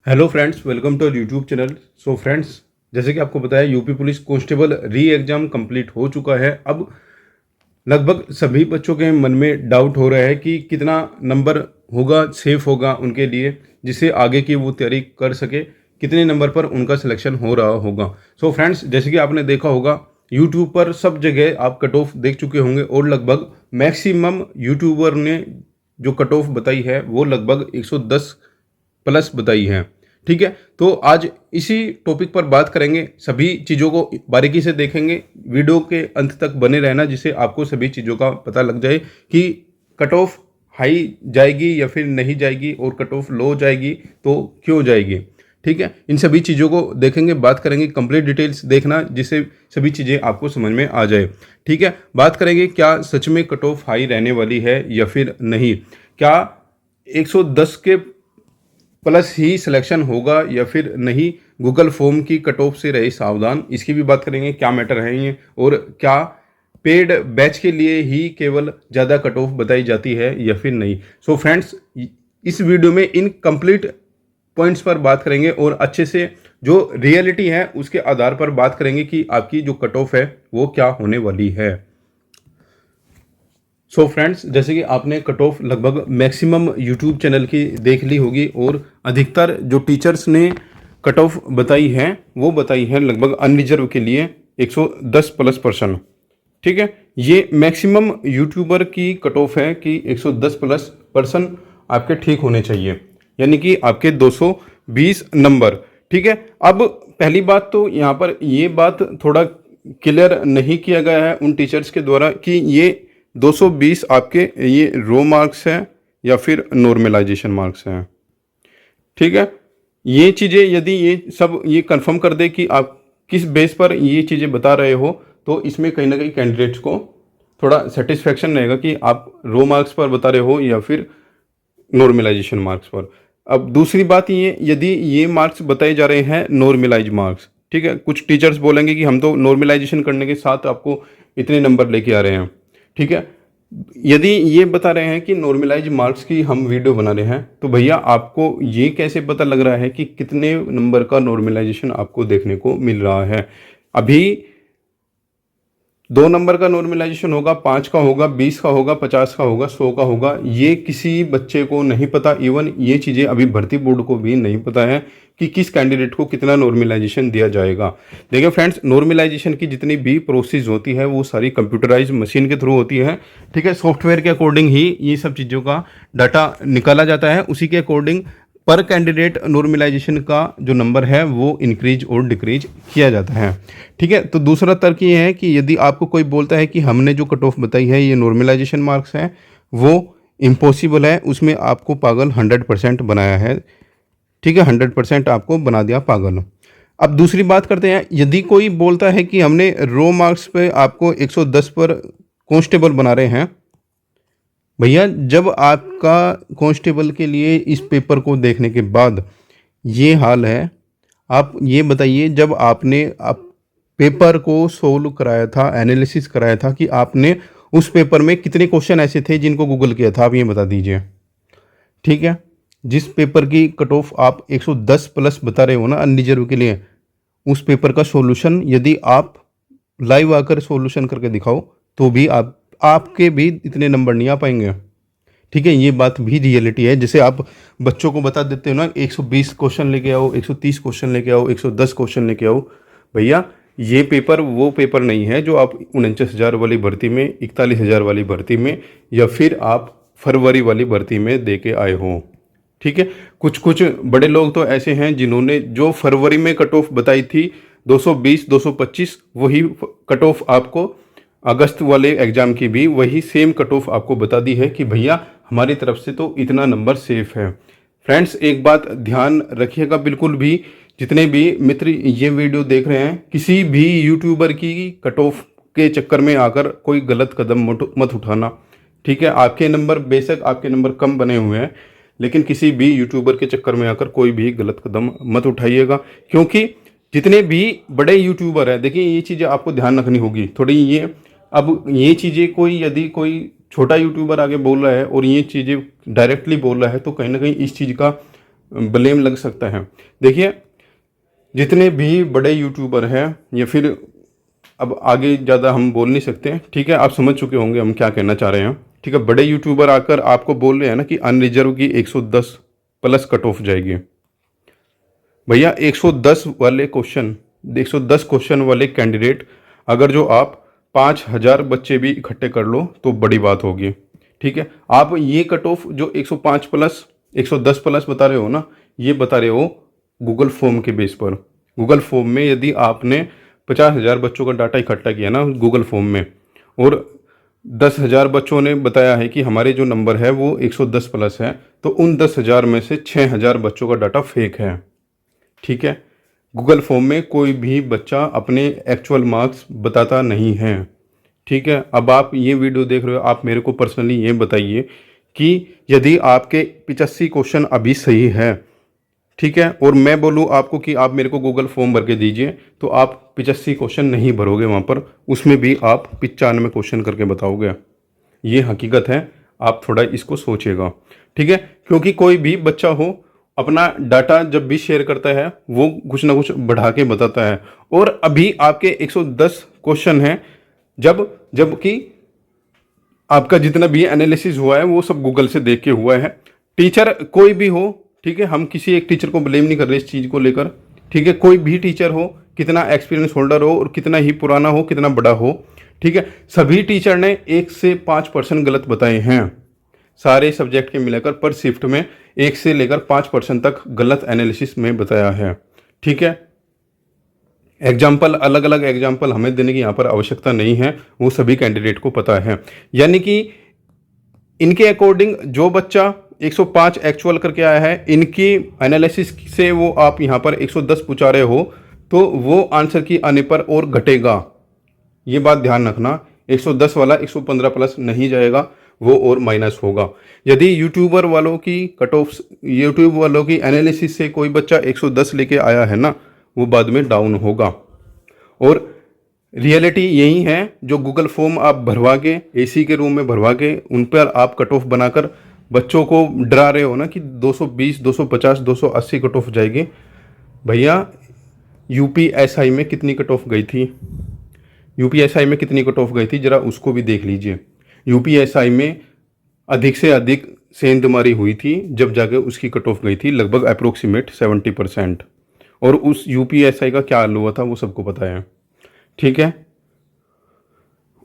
Hello friends, welcome to YouTube channel. So friends, जैसे कि आपको बताया UP police constable re exam complete हो चुका है। अब लगभग सभी बच्चों के मन में डाउट हो रहा है कि कितना नंबर होगा, सेफ होगा उनके लिए, जिससे आगे की वो तैयारी कर सके, कितने नंबर पर उनका सिलेक्शन हो रहा होगा। सो फ्रेंड्स, जैसे कि आपने देखा होगा यूट्यूब पर सब जगह आप कट ऑफ देख चुके होंगे और लगभग मैक्सिमम यूट्यूबर ने जो कट ऑफ बताई है वो लगभग 110 प्लस बताई है। ठीक है, तो आज इसी टॉपिक पर बात करेंगे, सभी चीज़ों को बारीकी से देखेंगे। वीडियो के अंत तक बने रहना, जिससे आपको सभी चीज़ों का पता लग जाए कि कट ऑफ हाई जाएगी या फिर नहीं जाएगी, और कट ऑफ लो जाएगी तो क्यों जाएगी। ठीक है, इन सभी चीज़ों को देखेंगे, बात करेंगे, कंप्लीट डिटेल्स देखना जिससे सभी चीज़ें आपको समझ में आ जाए। ठीक है, बात करेंगे क्या सच में कट ऑफ हाई रहने वाली है या फिर नहीं, क्या 110 के प्लस ही सिलेक्शन होगा या फिर नहीं, गूगल फॉर्म की कट ऑफ से रहे सावधान, इसकी भी बात करेंगे, क्या मैटर है ये, और क्या पेड बैच के लिए ही केवल ज़्यादा कट ऑफ बताई जाती है या फिर नहीं। सो फ्रेंड्स, इस वीडियो में इन कंप्लीट पॉइंट्स पर बात करेंगे और अच्छे से जो रियलिटी है उसके आधार पर बात करेंगे कि आपकी जो कट ऑफ है वो क्या होने वाली है। सो फ्रेंड्स, जैसे कि आपने कट ऑफ लगभग मैक्सिमम यूट्यूब चैनल की देख ली होगी, और अधिकतर जो टीचर्स ने कट ऑफ बताई है वो बताई है लगभग अनरिजर्व के लिए 110 प्लस %। ठीक है, ये मैक्सिमम यूट्यूबर की कट ऑफ है कि 110 प्लस % आपके ठीक होने चाहिए, यानी कि आपके 220 नंबर। ठीक है, अब पहली बात तो यहाँ पर ये बात थोड़ा क्लियर नहीं किया गया है उन टीचर्स के द्वारा कि ये 220 आपके ये रो मार्क्स हैं या फिर नॉर्मलाइजेशन मार्क्स हैं। ठीक है, ये चीज़ें यदि ये सब ये कंफर्म कर दे कि आप किस बेस पर ये चीज़ें बता रहे हो, तो इसमें कहीं ना कहीं कैंडिडेट्स को थोड़ा सेटिस्फेक्शन रहेगा कि आप रो मार्क्स पर बता रहे हो या फिर नॉर्मलाइजेशन मार्क्स पर। अब दूसरी बात ये, यदि ये मार्क्स बताए जा रहे हैं नॉर्मलाइज मार्क्स, ठीक है, कुछ टीचर्स बोलेंगे कि हम तो नॉर्मलाइजेशन करने के साथ आपको इतने नंबर लेके आ रहे हैं। ठीक है, यदि ये बता रहे हैं कि नॉर्मलाइज मार्क्स की हम वीडियो बना रहे हैं, तो भैया आपको ये कैसे पता लग रहा है कि कितने नंबर का नॉर्मलाइजेशन आपको देखने को मिल रहा है। अभी 2 नंबर का नॉर्मलाइजेशन होगा, 5 का होगा, 20 का होगा, 50 का होगा, 100 का होगा, ये किसी बच्चे को नहीं पता। इवन ये चीज़ें अभी भर्ती बोर्ड को भी नहीं पता है कि किस कैंडिडेट को कितना नॉर्मलाइजेशन दिया जाएगा। देखिए फ्रेंड्स, नॉर्मलाइजेशन की जितनी भी प्रोसेस होती है वो सारी कंप्यूटराइज मशीन के थ्रू होती है। ठीक है, सॉफ्टवेयर के अकॉर्डिंग ही ये सब चीज़ों का डाटा निकाला जाता है, उसी के अकॉर्डिंग पर कैंडिडेट नॉर्मलाइजेशन का जो नंबर है वो इंक्रीज और डिक्रीज किया जाता है। ठीक है, तो दूसरा तर्क ये है कि यदि आपको कोई बोलता है कि हमने जो कट ऑफ बताई है ये नॉर्मलाइजेशन मार्क्स हैं, वो इम्पॉसिबल है, उसमें आपको पागल 100% बनाया है। ठीक है, 100% आपको बना दिया पागल। अब दूसरी बात करते हैं, यदि कोई बोलता है कि हमने रो मार्क्स पे आपको 110 पर कांस्टेबल बना रहे हैं, भैया जब आपका कांस्टेबल के लिए इस पेपर को देखने के बाद ये हाल है, आप ये बताइए जब आपने आप पेपर को सोल्व कराया था, एनालिसिस कराया था, कि आपने उस पेपर में कितने क्वेश्चन ऐसे थे जिनको गूगल किया था, आप ये बता दीजिए। ठीक है, जिस पेपर की कट ऑफ आप 110 प्लस बता रहे हो ना अनरिजर्व के लिए, उस पेपर का सॉल्यूशन यदि आप लाइव आकर सॉल्यूशन करके दिखाओ तो भी आपके भी इतने नंबर नहीं आ पाएंगे। ठीक है, ये बात भी रियलिटी है। जैसे आप बच्चों को बता देते हो ना 120 क्वेश्चन लेके आओ, 130 क्वेश्चन लेके आओ, 110 क्वेश्चन लेके आओ, भैया ये पेपर वो पेपर नहीं है जो आप 49,000 वाली भर्ती में, 41,000 वाली भर्ती में, या फिर आप फरवरी वाली भर्ती में दे के आए हो। ठीक है, कुछ कुछ बड़े लोग तो ऐसे हैं जिन्होंने जो फरवरी में कट ऑफ बताई थी 220 225, वही कट ऑफ आपको अगस्त वाले एग्जाम की भी वही सेम कट ऑफ आपको बता दी है कि भैया हमारी तरफ से तो इतना नंबर सेफ है। फ्रेंड्स, एक बात ध्यान रखिएगा, बिल्कुल भी जितने भी मित्र ये वीडियो देख रहे हैं, किसी भी यूट्यूबर की कट ऑफ के चक्कर में आकर कोई गलत कदम मत उठाना। ठीक है, आपके नंबर बेशक आपके नंबर कम बने हुए हैं, लेकिन किसी भी यूट्यूबर के चक्कर में आकर कोई भी गलत कदम मत उठाइएगा, क्योंकि जितने भी बड़े यूट्यूबर हैं, देखिए ये चीज़ें आपको ध्यान रखनी होगी थोड़ी। ये अब ये चीज़ें कोई यदि कोई छोटा यूट्यूबर आगे बोल रहा है और ये चीज़ें डायरेक्टली बोल रहा है, तो कहीं ना कहीं इस चीज़ का ब्लेम लग सकता है। देखिए, जितने भी बड़े यूट्यूबर हैं, या फिर अब आगे ज़्यादा हम बोल नहीं सकते, ठीक है, आप समझ चुके होंगे हम क्या कहना चाह रहे हैं, ठीक है। बड़े यूट्यूबर आकर आपको बोल रहे हैं ना कि अनरिजर्व की 110 प्लस कट ऑफ जाएगी। भैया 110 वाले क्वेश्चन, 110 क्वेश्चन वाले कैंडिडेट, अगर जो आप 5000 बच्चे भी इकट्ठे कर लो तो बड़ी बात होगी, ठीक है। आप ये कट ऑफ जो 105 प्लस 110 प्लस बता रहे हो ना, ये बता रहे हो गूगल फॉर्म के बेस पर। गूगल फॉर्म में यदि आपने 50,000 बच्चों का डाटा इकट्ठा किया ना गूगल फॉर्म में, और 10,000 बच्चों ने बताया है कि हमारे जो नंबर है वो 110 प्लस है, तो उन 10,000 में से 6,000 बच्चों का डाटा फेक है, ठीक है। गूगल फॉर्म में कोई भी बच्चा अपने एक्चुअल मार्क्स बताता नहीं है, ठीक है। अब आप ये वीडियो देख रहे हो, आप मेरे को पर्सनली ये बताइए कि यदि आपके 85 क्वेश्चन अभी सही है, ठीक है, और मैं बोलूँ आपको कि आप मेरे को गूगल फॉर्म भर के दीजिए, तो आप 85 क्वेश्चन नहीं भरोगे वहाँ पर, उसमें भी आप 95 क्वेश्चन करके बताओगे। ये हकीकत है, आप थोड़ा इसको सोचिएगा, ठीक है। क्योंकि कोई भी बच्चा हो, अपना डाटा जब भी शेयर करता है वो कुछ ना कुछ बढ़ा के बताता है, और अभी आपके 110 क्वेश्चन हैं, जबकि आपका जितना भी एनालिसिस हुआ है वो सब गूगल से देख के हुआ है। टीचर कोई भी हो, ठीक है, हम किसी एक टीचर को ब्लेम नहीं कर रहे इस चीज़ को लेकर, ठीक है। कोई भी टीचर हो, कितना एक्सपीरियंस होल्डर हो और कितना ही पुराना हो, कितना बड़ा हो, ठीक है, सभी टीचर ने 1 से 5% गलत बताए हैं। सारे सब्जेक्ट के मिलाकर पर शिफ्ट में 1 से लेकर 5% तक गलत एनालिसिस में बताया है, ठीक है। एग्जाम्पल, अलग अलग एग्जाम्पल हमें देने की यहाँ पर आवश्यकता नहीं है, वो सभी कैंडिडेट को पता है। यानी कि इनके अकॉर्डिंग जो बच्चा 105 एक्चुअल करके आया है, इनकी एनालिसिस से वो आप यहाँ पर 110 पूछा रहे हो, तो वो आंसर की आने पर और घटेगा। ये बात ध्यान रखना, 110 वाला 115 प्लस नहीं जाएगा, वो और माइनस होगा। यदि यूट्यूबर वालों की कट ऑफ, यूट्यूब वालों की एनालिसिस से कोई बच्चा 110 लेके आया है ना, वो बाद में डाउन होगा। और रियलिटी यही है, जो गूगल फॉर्म आप भरवा के एसी के रूम में भरवा के उन पर आप कट ऑफ बनाकर बच्चों को डरा रहे हो ना कि 220, 250, 280 कट ऑफ जाएगी। भैया यूपीएसआई में कितनी कट ऑफ गई थी, यूपीएसआई में कितनी कट ऑफ गई थी, जरा उसको भी देख लीजिए। यूपीएसआई में अधिक से अधिक सेंधमारी हुई थी, जब जाके उसकी कट ऑफ गई थी लगभग अप्रोक्सीमेट 70%। और उस यूपीएसआई का क्या हाल हुआ था वो सबको पता है, ठीक है।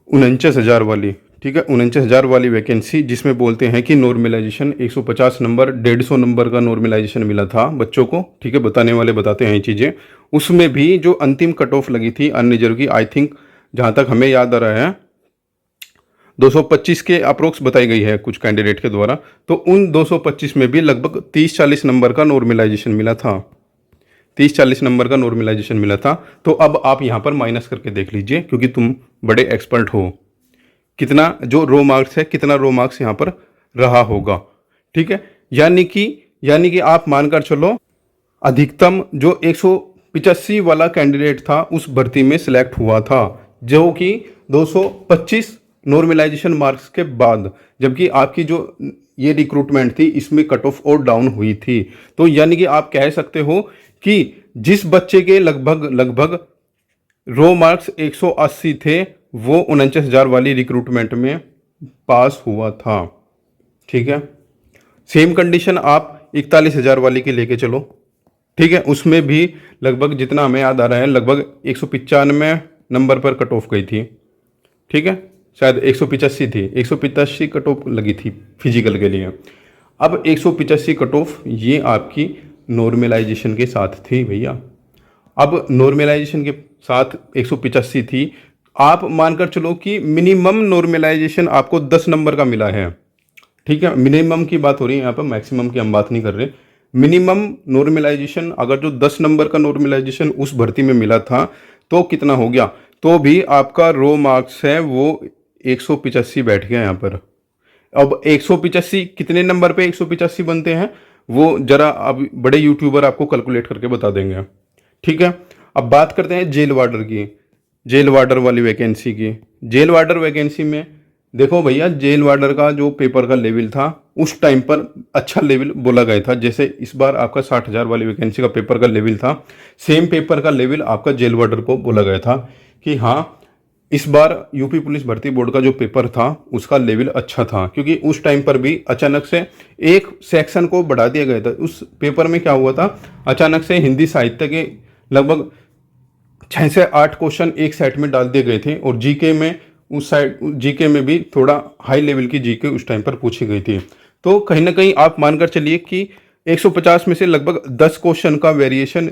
49,000 वाली, ठीक है, 49,000 वाली वैकेंसी, जिसमें बोलते हैं कि नॉर्मलाइजेशन 150 नंबर, 150 नंबर का नॉर्मलाइजेशन मिला था बच्चों को, ठीक है, बताने वाले बताते हैं ये चीज़ें। उसमें भी जो अंतिम कट ऑफ लगी थी अनरिजर्व की, आई थिंक जहाँ तक हमें याद आ रहा है 225 के अप्रोक्स बताई गई है कुछ कैंडिडेट के द्वारा। तो उन 225 में भी लगभग 30-40 नंबर का नॉर्मलाइजेशन मिला था, 30-40 नंबर का नॉर्मलाइजेशन मिला था। तो अब आप यहाँ पर माइनस करके देख लीजिए, क्योंकि तुम बड़े एक्सपर्ट हो, कितना जो रो मार्क्स है, कितना रो मार्क्स यहाँ पर रहा होगा, ठीक है। यानी कि आप मानकर चलो अधिकतम जो 185 वाला कैंडिडेट था उस भर्ती में सिलेक्ट हुआ था, जो कि 225 नॉर्मलाइजेशन मार्क्स के बाद, जबकि आपकी जो ये रिक्रूटमेंट थी इसमें कट ऑफ और डाउन हुई थी। तो यानी कि आप कह सकते हो कि जिस बच्चे के लगभग रो मार्क्स 180 थे, वो 49,000 वाली रिक्रूटमेंट में पास हुआ था, ठीक है। सेम कंडीशन आप 41,000 वाली की लेके चलो, ठीक है, उसमें भी लगभग जितना हमें याद आ रहा है लगभग 195 नंबर पर कट ऑफ गई थी, ठीक है, शायद 185 थी, 185 कट ऑफ लगी थी फिजिकल के लिए। अब 185 कट ऑफ ये आपकी नॉर्मलाइजेशन के साथ थी भैया। अब नॉर्मलाइजेशन के साथ 185 थी, आप मानकर चलो कि मिनिमम नॉर्मलाइजेशन आपको 10 नंबर का मिला है, ठीक है। मिनिमम की बात हो रही है यहाँ पर, मैक्सिमम की हम बात नहीं कर रहे। मिनिमम नॉर्मलाइजेशन अगर जो 10 नंबर का नॉर्मलाइजेशन उस भर्ती में मिला था तो कितना हो गया, तो भी आपका रो मार्क्स है वो 185 बैठ गया यहाँ पर। अब 185 कितने नंबर पे 185 बनते हैं वो जरा अब बड़े यूट्यूबर आपको कैलकुलेट करके बता देंगे, ठीक है। अब बात करते हैं जेल वार्डर की, जेल वार्डर वाली वैकेंसी की। जेल वार्डर वैकेंसी में देखो भैया, जेल वार्डर का जो पेपर का लेवल था उस टाइम पर अच्छा लेवल बोला गया था। जैसे इस बार आपका 60,000 वाली वैकेंसी का पेपर का लेवल था, सेम पेपर का लेवल आपका जेल वार्डर को बोला गया था कि हाँ, इस बार यूपी पुलिस भर्ती बोर्ड का जो पेपर था उसका लेवल अच्छा था, क्योंकि उस टाइम पर भी अचानक से एक सेक्शन को बढ़ा दिया गया था। उस पेपर में क्या हुआ था, अचानक से हिंदी साहित्य के लगभग 6 से 8 क्वेश्चन एक सेट में डाल दिए गए थे, और जीके में उस साइड जीके में भी थोड़ा हाई लेवल की जीके उस टाइम पर पूछी गई थी। तो कहीं ना कहीं आप मानकर चलिए कि 150 में से लगभग 10 क्वेश्चन का वेरिएशन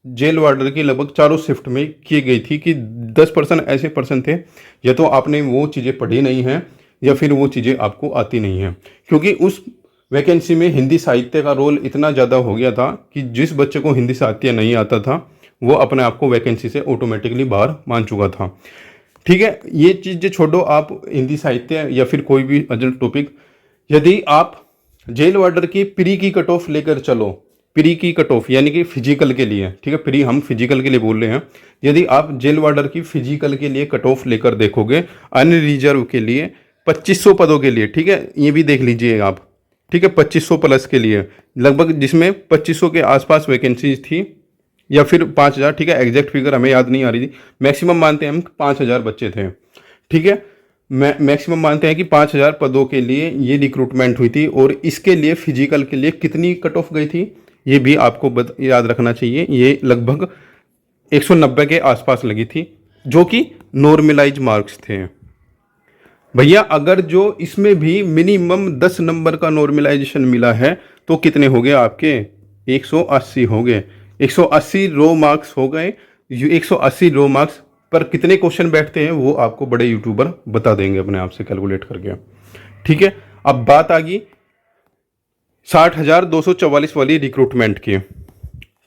जेल वार्डर की लगभग चारों शिफ्ट में की गई थी, कि 10% ऐसे पर्सन थे या तो आपने वो चीज़ें पढ़ी नहीं हैं या फिर वो चीज़ें आपको आती नहीं हैं। क्योंकि उस वैकेंसी में हिंदी साहित्य का रोल इतना ज़्यादा हो गया था कि जिस बच्चे को हिंदी साहित्य नहीं आता था वो अपने आप को वैकेंसी से ऑटोमेटिकली बाहर मान चुका था। ठीक है, ये चीज़ें छोड़ो, आप हिंदी साहित्य या फिर कोई भी अदर टॉपिक, यदि आप जेल वार्डर की प्री की कट ऑफ लेकर चलो, प्री की कट ऑफ यानी कि फिजिकल के लिए, ठीक है, प्री हम फिजिकल के लिए बोल रहे हैं, यदि आप जेल वार्डर की फिजिकल के लिए कट ऑफ लेकर देखोगे अन्य रिजर्व के लिए 2500 पदों के लिए, ठीक है, ये भी देख लीजिए आप, ठीक है, 2500 प्लस के लिए लगभग, जिसमें 2500 के आसपास वैकेंसीज थी या फिर 5000, ठीक है, एग्जैक्ट फिगर हमें याद नहीं आ रही थी, मैक्सिमम मानते हैं हम 5000 बच्चे थे, ठीक है, मैक्सिमम मानते हैं कि 5000 पदों के लिए ये रिक्रूटमेंट हुई थी। और इसके लिए फिजिकल के लिए कितनी कट ऑफ गई थी ये भी आपको याद रखना चाहिए, ये लगभग 190 के आसपास लगी थी, जो कि नॉर्मलाइज मार्क्स थे। भैया अगर जो इसमें भी मिनिमम 10 नंबर का नॉर्मलाइजेशन मिला है तो कितने हो गए आपके, 180 हो गए, 180 रो मार्क्स हो गए। 180 रो मार्क्स पर कितने क्वेश्चन बैठते हैं वो आपको बड़े यूट्यूबर बता देंगे अपने आप से कैलकुलेट करके, ठीक है। अब बात आ गई 60,244 वाली रिक्रूटमेंट की,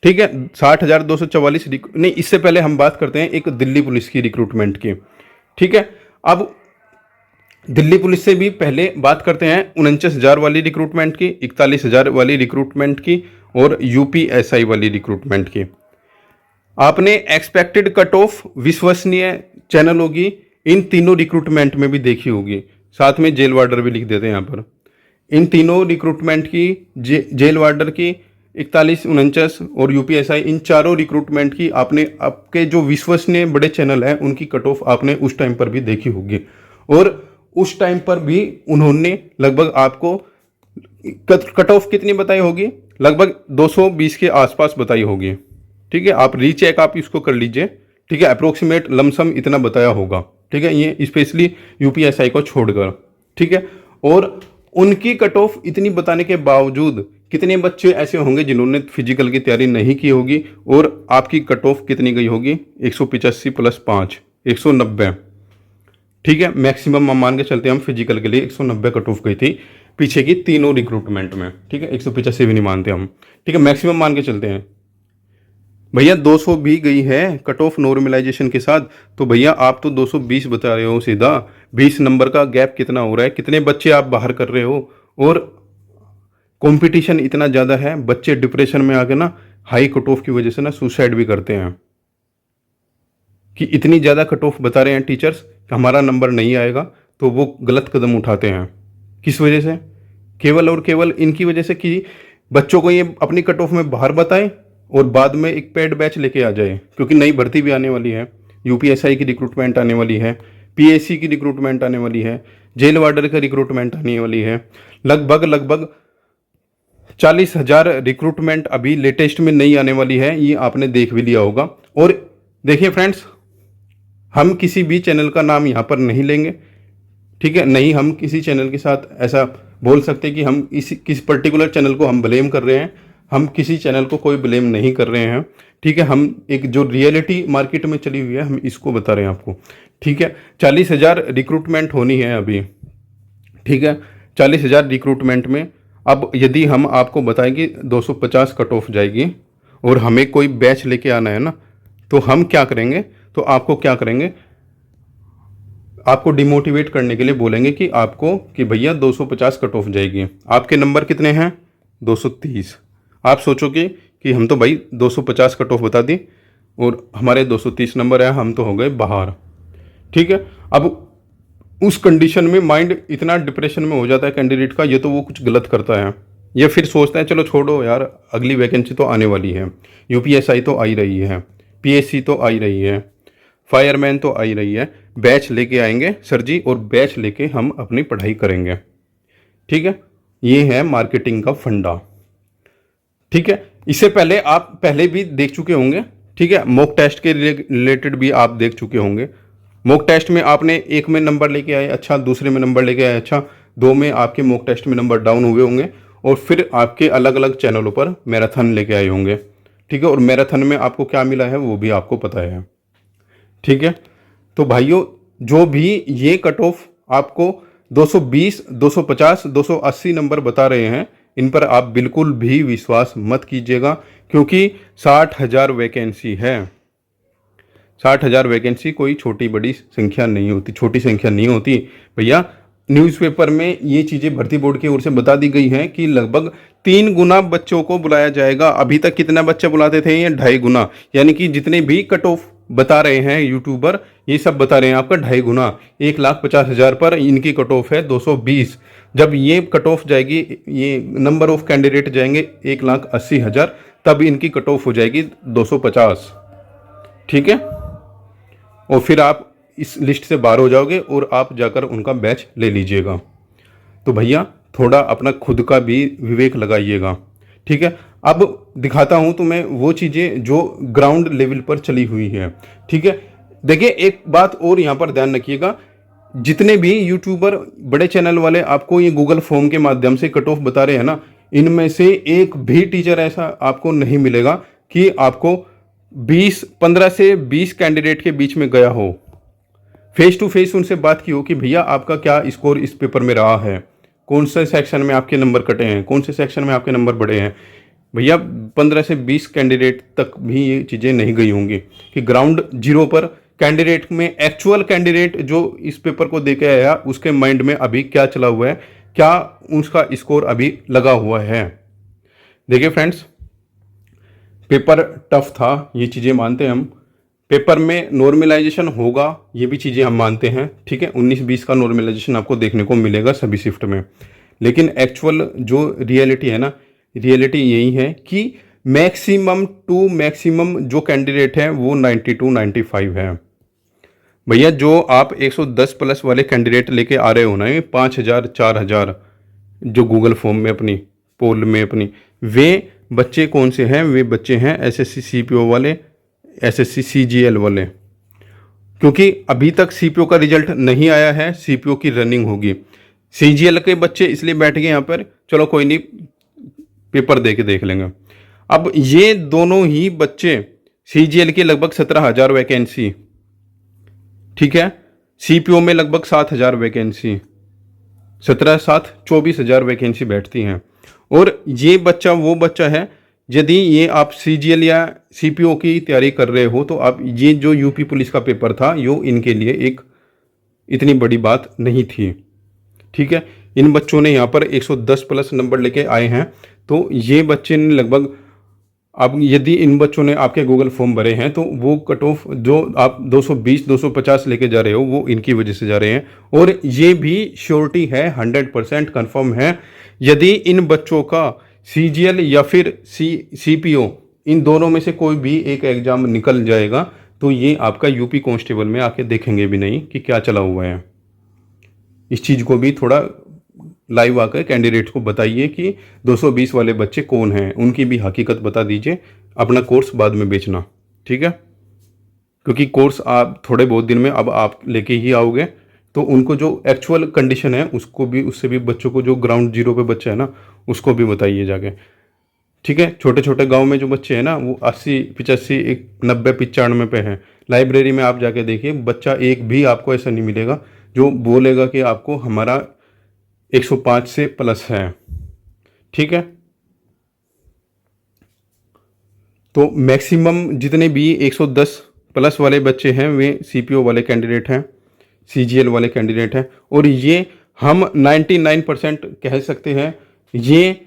ठीक है, 60,244 नहीं, इससे पहले हम बात करते हैं एक दिल्ली पुलिस की रिक्रूटमेंट की, ठीक है। अब दिल्ली पुलिस से भी पहले बात करते हैं 49,000 वाली रिक्रूटमेंट की, 41,000 वाली रिक्रूटमेंट की और यूपीएसआई वाली रिक्रूटमेंट की। आपने एक्सपेक्टेड कट ऑफ विश्वसनीय चैनल होगी, इन तीनों रिक्रूटमेंट में भी देखी होगी, साथ में जेल वार्डर भी लिख देते हैं यहाँ पर। इन तीनों रिक्रूटमेंट की, जेल वार्डर की 41, 49 और यूपीएसआई, इन चारों रिक्रूटमेंट की आपने आपके जो विश्वसनीय बड़े चैनल हैं उनकी कट ऑफ आपने उस टाइम पर भी देखी होगी, और उस टाइम पर भी उन्होंने लगभग आपको कट ऑफ कितनी बताई होगी, लगभग 220 के आसपास बताई होगी, ठीक है। आप रीचेक आप इसको कर लीजिए, ठीक है, अप्रोक्सीमेट लमसम इतना बताया होगा, ठीक है, ये स्पेशली यूपीएसआई को छोड़कर, ठीक है। और उनकी कट ऑफ इतनी बताने के बावजूद कितने बच्चे ऐसे होंगे जिन्होंने फिजिकल की तैयारी नहीं की होगी, और आपकी कट ऑफ कितनी गई होगी, 185 प्लस 5, 190, ठीक है। मैक्सिमम हम मान के चलते हैं, हम फिजिकल के लिए 190 कट ऑफ गई थी पीछे की तीनों रिक्रूटमेंट में, ठीक है, 185 भी नहीं मानते हम, ठीक है, मैक्सिमम मान के चलते हैं। भैया 200 भी गई है कट ऑफ नॉर्मलाइजेशन के साथ, तो भैया आप तो 220 बता रहे हो सीधा, 20 नंबर का गैप कितना हो रहा है, कितने बच्चे आप बाहर कर रहे हो, और कंपटीशन इतना ज़्यादा है, बच्चे डिप्रेशन में आके ना हाई कट ऑफ की वजह से ना सुसाइड भी करते हैं, कि इतनी ज़्यादा कट ऑफ बता रहे हैं टीचर्स कि हमारा नंबर नहीं आएगा, तो वो गलत कदम उठाते हैं। किस वजह से, केवल और केवल इनकी वजह से कि बच्चों को ये अपनी कट ऑफ में बाहर बताएं और बाद में एक पेड बैच लेके आ जाए, क्योंकि नई भर्ती भी आने वाली है, यूपीएसआई की रिक्रूटमेंट आने वाली है, पीएससी की रिक्रूटमेंट आने वाली है, जेल वार्डर का रिक्रूटमेंट आने वाली है, लगभग 40,000 रिक्रूटमेंट अभी लेटेस्ट में नई आने वाली है, ये आपने देख भी लिया होगा। और देखिए फ्रेंड्स, हम किसी भी चैनल का नाम यहाँ पर नहीं लेंगे, ठीक है, नहीं हम किसी चैनल के साथ ऐसा बोल सकते कि हम किसी पर्टिकुलर चैनल को हम ब्लेम कर रहे हैं, हम किसी चैनल को कोई ब्लेम नहीं कर रहे हैं, ठीक है। हम एक जो रियलिटी मार्केट में चली हुई है हम इसको बता रहे हैं आपको, ठीक है। 40,000 रिक्रूटमेंट होनी है अभी, ठीक है, 40,000 रिक्रूटमेंट में अब यदि हम आपको बताएं कि 250 कट ऑफ जाएगी और हमें कोई बैच लेके आना है ना, तो हम क्या करेंगे, तो आपको क्या करेंगे, आपको डिमोटिवेट करने के लिए बोलेंगे कि आपको कि भैया 250 कट ऑफ जाएगी, आपके नंबर कितने हैं 230, आप सोचोगे कि हम तो भाई 250 कट ऑफ बता दी और हमारे 230 नंबर है, हम तो हो गए बाहर, ठीक है। अब उस कंडीशन में माइंड इतना डिप्रेशन में हो जाता है कैंडिडेट का, ये तो वो कुछ गलत करता है, या फिर सोचता है चलो छोड़ो यार, अगली वैकेंसी तो आने वाली है, यूपीएसआई तो आ ही रही है, पीएससी तो आ ही रही है, फायरमैन तो आ ही रही है, बैच लेके आएंगे सर जी और बैच लेके हम अपनी पढ़ाई करेंगे। ठीक है, ये है मार्केटिंग का फंडा। ठीक है, इससे पहले आप पहले भी देख चुके होंगे। ठीक है, मॉक टेस्ट के रिलेटेड भी आप देख चुके होंगे। मॉक टेस्ट में आपने एक में नंबर लेके आए अच्छा, दूसरे में नंबर लेके आए अच्छा, दो में आपके मॉक टेस्ट में नंबर डाउन हुए होंगे और फिर आपके अलग अलग चैनलों पर मैराथन लेके आए होंगे। ठीक है, और मैराथन में आपको क्या मिला है वो भी आपको पता है। ठीक है, तो भाइयों जो भी ये कट ऑफ आपको 220, 250, 280 नंबर बता रहे हैं, इन पर आप बिल्कुल भी विश्वास मत कीजिएगा, क्योंकि 60,000 वैकेंसी है। 60,000 वैकेंसी कोई छोटी बड़ी संख्या नहीं होती, छोटी संख्या नहीं होती भैया। न्यूज़पेपर में ये चीज़ें भर्ती बोर्ड की ओर से बता दी गई हैं कि लगभग 3 गुना बच्चों को बुलाया जाएगा। अभी तक कितना बच्चे बुलाते थे? ये 2.5 गुना, यानी कि जितने भी कट ऑफ बता रहे हैं यूट्यूबर, ये सब बता रहे हैं आपका 2.5 गुना। 1,50,000 पर इनकी कट ऑफ है 220। जब ये कट ऑफ जाएगी, ये नंबर ऑफ कैंडिडेट जाएंगे 1,80,000, तब इनकी कट ऑफ हो जाएगी 250। ठीक है, और फिर आप इस लिस्ट से बाहर हो जाओगे और आप जाकर उनका बैच ले लीजिएगा। तो भैया थोड़ा अपना खुद का भी विवेक लगाइएगा। ठीक है, अब दिखाता हूं तुम्हें वो चीज़ें जो ग्राउंड लेवल पर चली हुई है। ठीक है, देखिए एक बात और यहाँ पर ध्यान रखिएगा, जितने भी यूट्यूबर बड़े चैनल वाले आपको ये गूगल फॉर्म के माध्यम से कट ऑफ बता रहे हैं ना, इनमें से एक भी टीचर ऐसा आपको नहीं मिलेगा कि आपको 15 से 20 कैंडिडेट के बीच में गया हो, फेस टू फेस उनसे बात की हो कि भैया आपका क्या स्कोर इस पेपर में रहा है, कौन से सेक्शन में आपके नंबर कटे हैं, कौन से सेक्शन में आपके नंबर बढ़े हैं। भैया 15 से 20 कैंडिडेट तक भी ये चीज़ें नहीं गई होंगी कि ग्राउंड जीरो पर कैंडिडेट में, एक्चुअल कैंडिडेट जो इस पेपर को दे के आया उसके माइंड में अभी क्या चला हुआ है, क्या उसका स्कोर अभी लगा हुआ है। देखिए फ्रेंड्स, पेपर टफ था, ये चीज़ें मानते हैं हम। पेपर में नॉर्मलाइजेशन होगा, ये भी चीज़ें हम मानते हैं। ठीक है, 19-20 का नॉर्मलाइजेशन आपको देखने को मिलेगा सभी शिफ्ट में, लेकिन एक्चुअल जो रियलिटी है ना, रियलिटी यही है कि मैक्सिमम टू मैक्सिमम जो कैंडिडेट है वो 92, 95 है। भैया जो आप 110 प्लस वाले कैंडिडेट लेके आ रहे हो ना, 5,000, 4,000 जो गूगल फॉर्म में अपनी पोल में अपनी, वे बच्चे कौन से हैं? वे बच्चे हैं एसएससी सीपीओ वाले, एसएससी सीजीएल वाले। क्योंकि अभी तक सीपीओ का रिजल्ट नहीं आया है, सीपीओ की रनिंग होगी। सीजीएल के बच्चे इसलिए बैठ गए यहाँ पर, चलो कोई नहीं पेपर दे के देख लेंगे। अब ये दोनों ही बच्चे, सीजीएल की लगभग 17,000 वैकेंसी, ठीक है, सीपीओ में लगभग 7,000 वैकेंसी, 17-7 24,000 वैकेंसी बैठती हैं। और ये बच्चा वो बच्चा है, यदि ये आप सीजीएल या सीपीओ की तैयारी कर रहे हो तो आप ये जो यूपी पुलिस का पेपर था, यो इनके लिए एक इतनी बड़ी बात नहीं थी। ठीक है, इन बच्चों ने यहाँ पर 110 प्लस नंबर लेके आए हैं, तो ये बच्चे ने लगभग, अब यदि इन बच्चों ने आपके गूगल फॉर्म भरे हैं तो वो कट ऑफ जो आप 220, 250 लेके जा रहे हो वो इनकी वजह से जा रहे हैं। और ये भी श्योरिटी है, 100% कन्फर्म है, यदि इन बच्चों का सीजीएल या फिर सीपीओ, इन दोनों में से कोई भी एक एग्जाम निकल जाएगा तो ये आपका यूपी कांस्टेबल में आके देखेंगे भी नहीं कि क्या चला हुआ है। इस चीज़ को भी थोड़ा लाइव आकर कैंडिडेट को बताइए कि 220 वाले बच्चे कौन हैं, उनकी भी हकीकत बता दीजिए। अपना कोर्स बाद में बेचना, ठीक है, क्योंकि कोर्स आप थोड़े बहुत दिन में अब आप लेके ही आओगे, तो उनको जो एक्चुअल कंडीशन है उसको भी, उससे भी बच्चों को, जो ग्राउंड जीरो पे बच्चा है ना, उसको भी बताइए जाके। ठीक है, छोटे छोटे गांव में जो बच्चे हैं ना वो 80, 85, 90, 95 पे हैं। लाइब्रेरी में आप जाके देखिए, बच्चा एक भी आपको ऐसा नहीं मिलेगा जो बोलेगा कि आपको हमारा 105 से प्लस है। ठीक है, तो मैक्सिमम जितने भी 110 प्लस वाले बच्चे हैं वे सीपीओ वाले कैंडिडेट हैं, सीजीएल वाले कैंडिडेट हैं। और ये हम 99% कह सकते हैं ये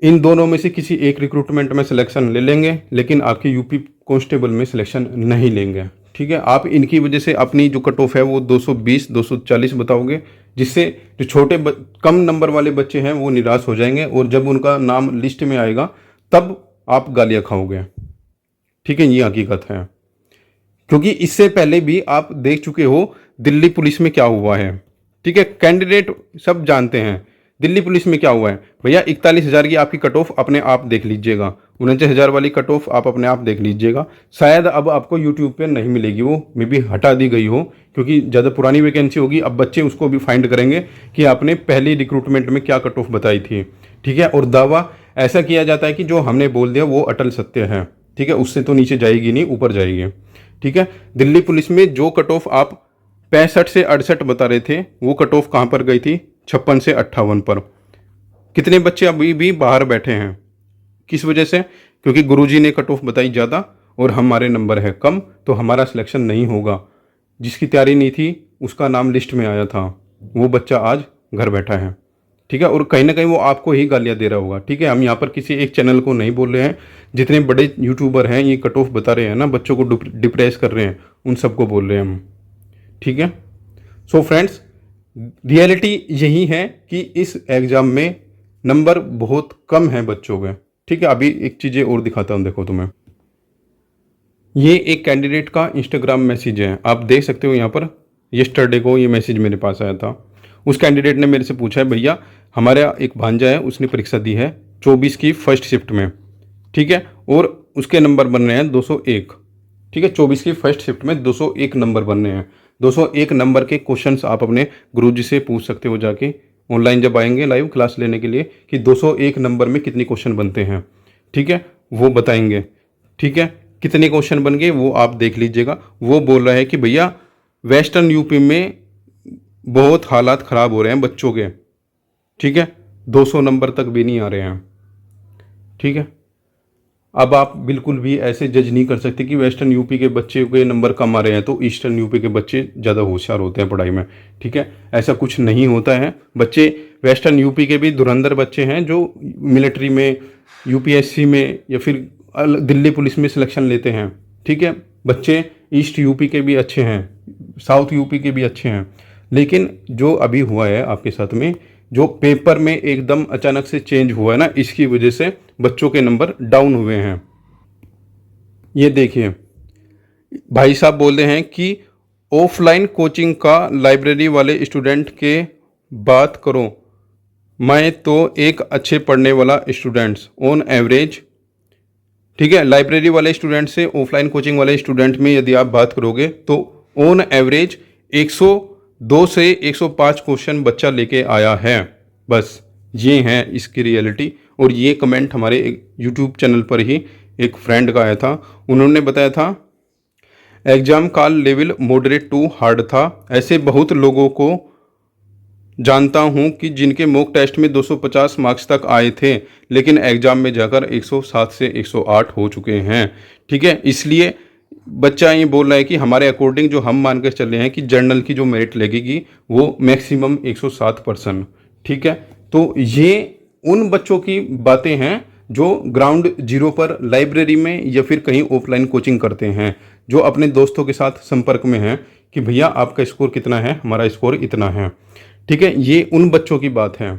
इन दोनों में से किसी एक रिक्रूटमेंट में सिलेक्शन ले लेंगे, लेकिन आपके यूपी कांस्टेबल में सिलेक्शन नहीं लेंगे। ठीक है, आप इनकी वजह से अपनी जो कट ऑफ है वो 220 240 बताओगे, जिससे जो कम नंबर वाले बच्चे हैं वो निराश हो जाएंगे और जब उनका नाम लिस्ट में आएगा तब आप गालियां खाओगे। ठीक है, ये हकीकत है, क्योंकि इससे पहले भी आप देख चुके हो दिल्ली पुलिस में क्या हुआ है। ठीक है, कैंडिडेट सब जानते हैं दिल्ली पुलिस में क्या हुआ है। भैया 41,000 की आपकी कट ऑफ अपने आप देख लीजिएगा, 49,000 वाली कट ऑफ आप अपने आप देख लीजिएगा। शायद अब आपको यूट्यूब पे नहीं मिलेगी, वो मे बी हटा दी गई हो, क्योंकि ज़्यादा पुरानी वैकेंसी होगी। अब बच्चे उसको भी फाइंड करेंगे कि आपने पहली रिक्रूटमेंट में क्या कट ऑफ बताई थी। ठीक है, और दावा ऐसा किया जाता है कि जो हमने बोल दिया वो अटल सत्य है। ठीक है, उससे तो नीचे जाएगी नहीं, ऊपर जाएगी। ठीक है, दिल्ली पुलिस में जो कट ऑफ आप 65 से 68 बता रहे थे, वो कट ऑफ कहाँ पर गई थी? 56 से 58 पर। कितने बच्चे अभी भी बाहर बैठे हैं? किस वजह से? क्योंकि गुरुजी ने कट ऑफ बताई ज़्यादा और हमारे नंबर है कम, तो हमारा सिलेक्शन नहीं होगा। जिसकी तैयारी नहीं थी उसका नाम लिस्ट में आया था, वो बच्चा आज घर बैठा है। ठीक है, और कहीं ना कहीं वो आपको ही गालियाँ दे रहा होगा। ठीक है, हम यहाँ पर किसी एक चैनल को नहीं बोल रहे हैं, जितने बड़े यूट्यूबर हैं ये कट ऑफ बता रहे हैं ना, बच्चों को डिप्रेस कर रहे हैं, उन सबको बोल रहे हैं हम। ठीक है, सो फ्रेंड्स, रियलिटी यही है कि इस एग्ज़ाम में नंबर बहुत कम है बच्चों के। ठीक है, अभी एक चीज़ें और दिखाता हूँ, देखो तुम्हें। ये एक कैंडिडेट का इंस्टाग्राम मैसेज है, आप देख सकते हो यहाँ पर। यस्टरडे को ये मैसेज मेरे पास आया था। उस कैंडिडेट ने मेरे से पूछा है, भैया हमारा एक भांजा है, उसने परीक्षा दी है 24 की फर्स्ट शिफ्ट में। ठीक है, और उसके नंबर बन रहे हैं 201। ठीक है, 24 की फर्स्ट शिफ्ट में 201 नंबर बन रहे हैं। 201 नंबर के क्वेश्चंस आप अपने गुरुजी से पूछ सकते हो जाके, ऑनलाइन जब आएंगे लाइव क्लास लेने के लिए, कि 201 नंबर में कितने क्वेश्चन बनते हैं। ठीक है, वो बताएंगे। ठीक है, कितने क्वेश्चन बन गए वो आप देख लीजिएगा। वो बोल रहा है कि भैया वेस्टर्न यूपी में बहुत हालात ख़राब हो रहे हैं बच्चों के। ठीक है, 200 नंबर तक भी नहीं आ रहे हैं। ठीक है, अब आप बिल्कुल भी ऐसे जज नहीं कर सकते कि वेस्टर्न यूपी के बच्चे के नंबर कम आ रहे हैं तो ईस्टर्न यूपी के बच्चे ज़्यादा होशियार होते हैं पढ़ाई में। ठीक है, ऐसा कुछ नहीं होता है। बच्चे वेस्टर्न यूपी के भी धुरंधर बच्चे हैं जो मिलिट्री में, यूपीएससी में या फिर दिल्ली पुलिस में सिलेक्शन लेते हैं। ठीक है, बच्चे ईस्ट यूपी के भी अच्छे हैं, साउथ यूपी के भी अच्छे हैं। लेकिन जो अभी हुआ है आपके साथ में, जो पेपर में एकदम अचानक से चेंज हुआ है ना, इसकी वजह से बच्चों के नंबर डाउन हुए हैं। ये देखिए, भाई साहब बोल रहे हैं कि ऑफलाइन कोचिंग का लाइब्रेरी वाले स्टूडेंट के बात करो, मैं तो एक अच्छे पढ़ने वाला स्टूडेंट्स ऑन एवरेज। ठीक है, लाइब्रेरी वाले स्टूडेंट से ऑफलाइन कोचिंग वाले स्टूडेंट में यदि आप बात करोगे तो ऑन एवरेज 102 से 105 क्वेश्चन बच्चा लेके आया है। बस ये है इसकी रियलिटी। और ये कमेंट हमारे यूट्यूब चैनल पर ही एक फ्रेंड का आया था, उन्होंने बताया था एग्ज़ाम का लेवल मॉडरेट टू हार्ड था। ऐसे बहुत लोगों को जानता हूं कि जिनके मॉक टेस्ट में 250 मार्क्स तक आए थे, लेकिन एग्ज़ाम में जाकर 107 से 108 हो चुके हैं। ठीक है, इसलिए बच्चा ये बोल रहा है कि हमारे अकॉर्डिंग जो हम मान कर चल रहे हैं कि जर्नल की जो मेरिट लगेगी वो मैक्सिमम 107%। ठीक है, तो ये उन बच्चों की बातें हैं जो ग्राउंड जीरो पर लाइब्रेरी में या फिर कहीं ऑफलाइन कोचिंग करते हैं, जो अपने दोस्तों के साथ संपर्क में हैं कि भैया आपका स्कोर कितना है, हमारा स्कोर इतना है। ठीक है, ये उन बच्चों की बात है।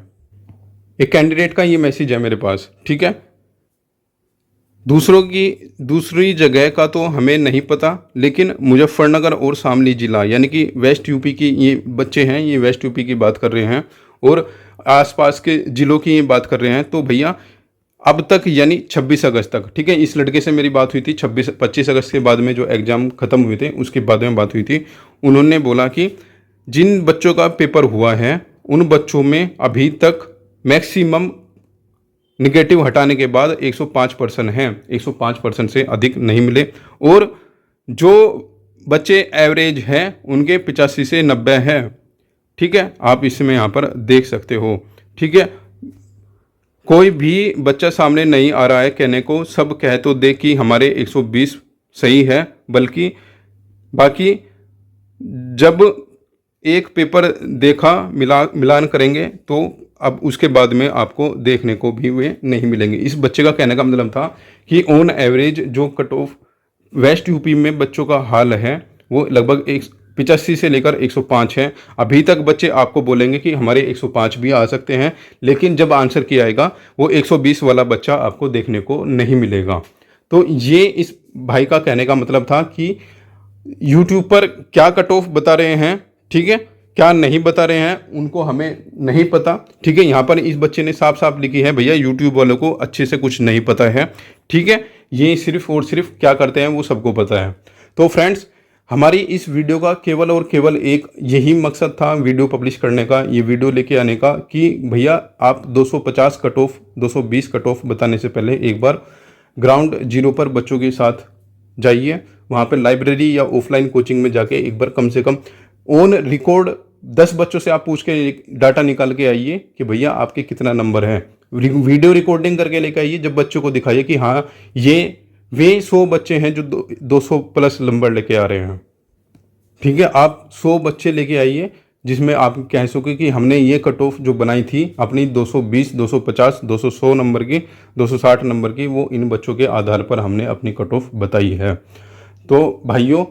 एक कैंडिडेट का ये मैसेज है मेरे पास। ठीक है, दूसरों की दूसरी जगह का तो हमें नहीं पता, लेकिन मुजफ्फरनगर और शामली जिला यानी कि वेस्ट यूपी की ये बच्चे हैं, ये वेस्ट यूपी की बात कर रहे हैं और आसपास के ज़िलों की ये बात कर रहे हैं। तो भैया अब तक यानी 26 अगस्त तक, ठीक है, इस लड़के से मेरी बात हुई थी 25 अगस्त के बाद में जो एग्ज़ाम ख़त्म हुए थे उसके बाद में बात हुई थी। उन्होंने बोला कि जिन बच्चों का पेपर हुआ है उन बच्चों में अभी तक मैक्सिमम निगेटिव हटाने के बाद 105% हैं, 105% से अधिक नहीं मिले। और जो बच्चे एवरेज हैं उनके 85 से 90 है। ठीक है, आप इसमें यहाँ पर देख सकते हो। ठीक है, कोई भी बच्चा सामने नहीं आ रहा है कहने को, सब कह तो दे कि हमारे 120 सही है, बल्कि बाकी जब एक पेपर देखा मिलान करेंगे तो अब उसके बाद में आपको देखने को भी वे नहीं मिलेंगे। इस बच्चे का कहने का मतलब था कि ऑन एवरेज जो कट ऑफ वेस्ट यूपी में बच्चों का हाल है वो लगभग 85 से लेकर 105 है। अभी तक बच्चे आपको बोलेंगे कि हमारे 105 भी आ सकते हैं, लेकिन जब आंसर किया आएगा वो 120 वाला बच्चा आपको देखने को नहीं मिलेगा। तो ये इस भाई का कहने का मतलब था कि यूट्यूब पर क्या कट ऑफ बता रहे हैं, ठीक है, क्या नहीं बता रहे हैं उनको हमें नहीं पता, ठीक है। यहाँ पर इस बच्चे ने साफ साफ लिखी है भैया यूट्यूब वालों को अच्छे से कुछ नहीं पता है, ठीक है। ये सिर्फ और सिर्फ क्या करते हैं वो सबको पता है। तो फ्रेंड्स, हमारी इस वीडियो का केवल और केवल एक यही मकसद था वीडियो पब्लिश करने का, ये वीडियो लेके आने का कि भैया आप 250 कट ऑफ 220 कट ऑफ बताने से पहले एक बार ग्राउंड जीरो पर बच्चों के साथ जाइए, वहाँ पर लाइब्रेरी या ऑफलाइन कोचिंग में जाके एक बार कम से कम ऑन रिकॉर्ड 10 बच्चों से आप पूछ के डाटा निकाल के आइए कि भैया आपके कितना नंबर है। वीडियो रिकॉर्डिंग करके लेकर आइए, जब बच्चों को दिखाइए कि हाँ ये वे 100 बच्चे हैं जो 200 प्लस नंबर लेके आ रहे हैं, ठीक है। आप 100 बच्चे लेके आइए जिसमें आप कह सके कि हमने ये कट ऑफ जो बनाई थी अपनी 220, 250, 200 नंबर की, 260 नंबर की, वो इन बच्चों के आधार पर हमने अपनी कट ऑफ बताई है। तो भाइयों,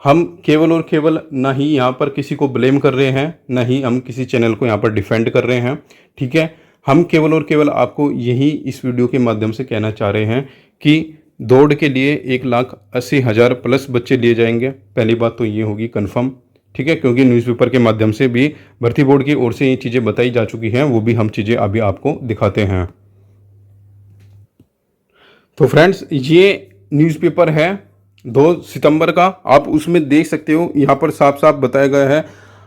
हम केवल और केवल ना ही यहाँ पर किसी को ब्लेम कर रहे हैं, ना ही हम किसी चैनल को यहाँ पर डिफेंड कर रहे हैं, ठीक है। हम केवल और केवल आपको यही इस वीडियो के माध्यम से कहना चाह रहे हैं कि दौड़ के लिए 1,80,000 प्लस बच्चे लिए जाएंगे। पहली बात तो ये होगी कंफर्म, ठीक है, क्योंकि न्यूज़पेपर के माध्यम से भी भर्ती बोर्ड की ओर से ये चीज़ें बताई जा चुकी हैं, वो भी हम चीज़ें अभी आपको दिखाते हैं। तो फ्रेंड्स, ये न्यूज़पेपर है 2 सितंबर का, आप उसमें देख सकते हो यहाँ पर साफ साफ बताया गया है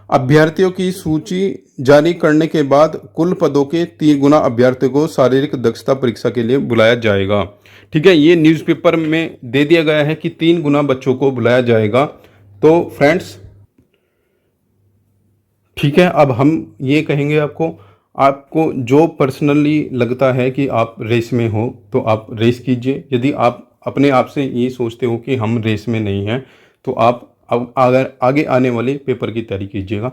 अभ्यर्थियों की सूची जारी करने के बाद कुल पदों के 3 गुना अभ्यर्थियों को शारीरिक दक्षता परीक्षा के लिए बुलाया जाएगा, ठीक है। ये न्यूज़पेपर में दे दिया गया है कि 3 गुना बच्चों को बुलाया जाएगा। तो फ्रेंड्स, ठीक है, अब हम ये कहेंगे आपको जो पर्सनली लगता है कि आप रेस में हो तो आप रेस कीजिए। यदि आप अपने आप से ये सोचते हो कि हम रेस में नहीं हैं तो आप अब अगर आगे आने वाले पेपर की तैयारी कीजिएगा।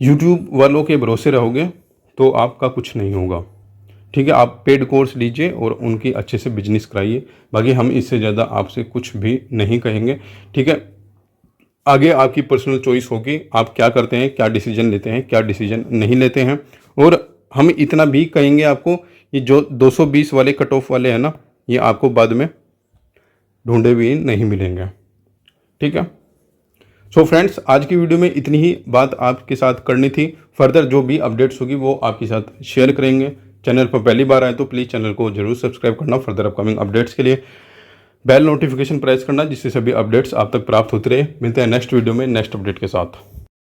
यूट्यूब वालों के भरोसे रहोगे तो आपका कुछ नहीं होगा, ठीक है। आप पेड कोर्स लीजिए और उनकी अच्छे से बिजनेस कराइए, बाकी हम इससे ज़्यादा आपसे कुछ भी नहीं कहेंगे, ठीक है। आगे आपकी पर्सनल चॉइस होगी, आप क्या करते हैं, क्या डिसीजन लेते हैं, क्या डिसीजन नहीं लेते हैं। और हम इतना भी कहेंगे आपको, ये जो 220 वाले कट ऑफ वाले हैं ना, ये आपको बाद में ढूंढे भी नहीं मिलेंगे, ठीक है। सो फ्रेंड्स, आज की वीडियो में इतनी ही बात आपके साथ करनी थी। फर्दर जो भी अपडेट्स होगी वो आपके साथ शेयर करेंगे। चैनल पर पहली बार आए तो प्लीज़ चैनल को जरूर सब्सक्राइब करना। फर्दर अपकमिंग अपडेट्स के लिए बेल नोटिफिकेशन प्रेस करना, जिससे सभी अपडेट्स आप तक प्राप्त होते रहे। मिलते हैं नेक्स्ट वीडियो में नेक्स्ट अपडेट के साथ।